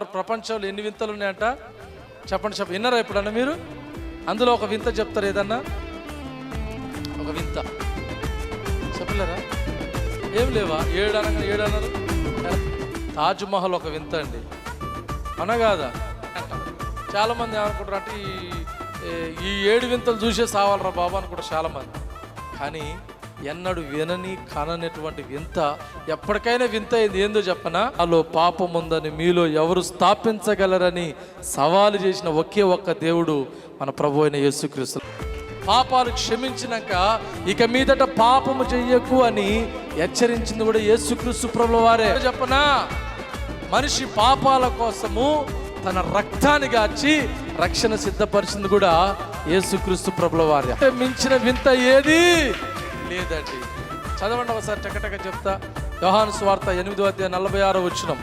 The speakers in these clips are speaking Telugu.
ఏమంటారు, ప్రపంచంలో ఎన్ని వింతలు ఉన్నాయంట చెప్పండి. విన్నారా ఎప్పుడన్నా మీరు? అందులో ఒక వింత చెప్తారు, ఏదన్నా ఒక వింత చెప్పలేరా? ఏం లేవా? 7 అన్నారు. తాజ్మహల్ ఒక వింత అండి, అనగాదా? చాలామంది ఏమనుకుంటారు అంటే ఈ 7 వింతలు చూసే సావాలరా బాబా అనుకుంటారు చాలామంది. కానీ ఎన్నడు వినని కననటువంటి వింత, ఎప్పటికైనా వింత ఏందో చెప్పనా? నాలో పాపం ఉందని మీలో ఎవరు స్థాపించగలరని సవాలు చేసిన ఒకే ఒక్క దేవుడు మన ప్రభు అయిన యేసుక్రీస్తు. పాపాలు క్షమించినాక ఇక మీదట పాపము చెయ్యకు అని హెచ్చరించింది కూడా యేసుక్రీస్తు ప్రభుల వారే. చెప్పనా, మనిషి పాపాల కోసము తన రక్తాన్ని గార్చి రక్షణ సిద్ధపరిచింది కూడా యేసుక్రీస్తు ప్రభుల వారే. మించిన వింత ఏది లేదండి. చదవండి ఒకసారి, టకటక చెప్తా. యోహాను సువార్త 8:46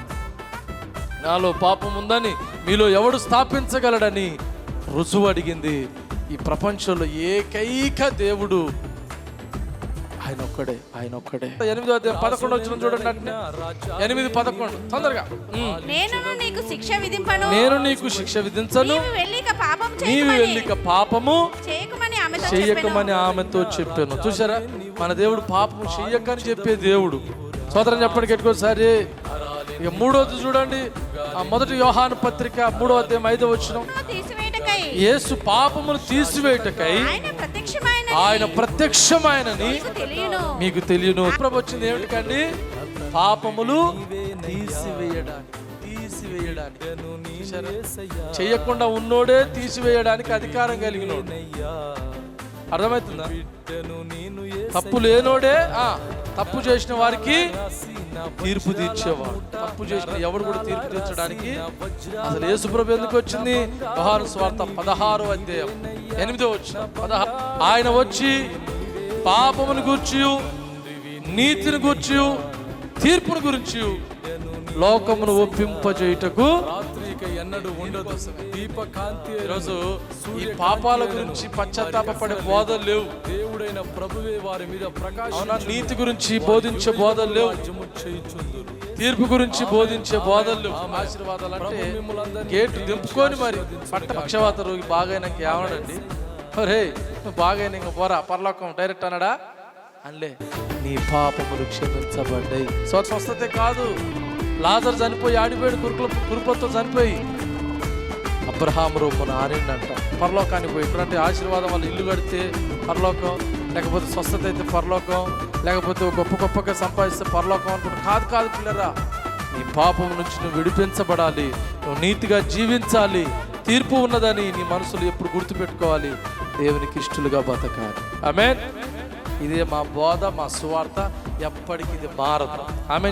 నాలో పాపం ఉందని మీలో ఎవడు స్థాపించగలడని రుజువు అడిగింది. ఈ ప్రపంచంలో ఏకైక దేవుడు ఆయన ఒక్కడే. 8:11 చూడండి. 8:11 తొందరగా. నేను నీకు శిక్ష విధించను, నీవు వెళ్ళిక పాపము చెయ్యకమని ఆమెతో చెప్పాను. చూసారా, మన దేవుడు పాపము చెయ్యకని చెప్పే దేవుడు. సోదరం చెప్పండి గట్టికోసారి. ఇక 3వది చూడండి, మొదటి యోహాను పత్రిక 3:5 యేసు పాపమును తీసివేయుటకై ఆయన ప్రత్యక్షమైనని మీకు తెలియను. ప్రభు వచ్చింది ఏమిటికండి? పాపములు తీసివేయడానికి. చెయ్యకుండా ఉన్నోడే తీసివేయడానికి అధికారం కలిగినోడు. అర్థమవుతుందా? తప్పు లేనోడే తప్పు చేసిన వారికి తీర్పు తీర్చేవాడు. తప్పు చేసిన ఎవడు కూడా తీర్పు తీర్చడానికి అసలు యేసుప్రభు ఎందుకు వచ్చింది? యోహాను సువార్త 16:8 ఆయన వచ్చి పాపమును గూర్చి, నీతిని గూర్చి, తీర్పును గురించి లోకమును ఒప్పింపజేయుటకు ఎన్నడూ ఉండదు. దీపకాంతి. ఈరోజు ఈ పాపాల గురించి పశ్చాత్తాపపడే బోధలు లేవు. దేవుడైన ప్రభువే వారి మీద ప్రకాశం. నీతి గురించి బోధించే బోధలు లేవు, తీర్పు గురించి బోధించే బోధలు లేవు. ఆశీర్వాదాలు అంటే గేటు దింపుకొని మరి పక్షవాత రోగి బాగైనాక ఏమనండి, రే బాగైనా ఇంకా పోరా పరలోకం డైరెక్ట్ అన్నాడా? అనలే. నీ పాపములు క్షమించబడ్డాయి. స్వస్థతే కాదు, లాజరు చనిపోయి ఆడిపోయాడు, కురుపతో చనిపోయి అబ్రహాము రూపున ఆరిండంట పరలోకానికి పోయి. ఇప్పుడంటే ఆశీర్వాదం వల్ల ఇల్లు కడితే పరలోకం, లేకపోతే స్వస్థత అయితే పరలోకం, లేకపోతే గొప్పగా సంపాదిస్తే పరలోకం అనుకుంటా. కాదు పిల్లరా, నీ పాపం నుంచి నువ్వు విడిపించబడాలి, నువ్వు నీతిగా జీవించాలి, తీర్పు ఉన్నదని నీ మనసులో ఎప్పుడు గుర్తుపెట్టుకోవాలి, దేవునికి ఇష్టలుగా బతకాలి. ఆమేన్. ఇదే మా బోధ, మా సువార్త. ఎప్పటికీ ఇది మారదు. ఆమేన్.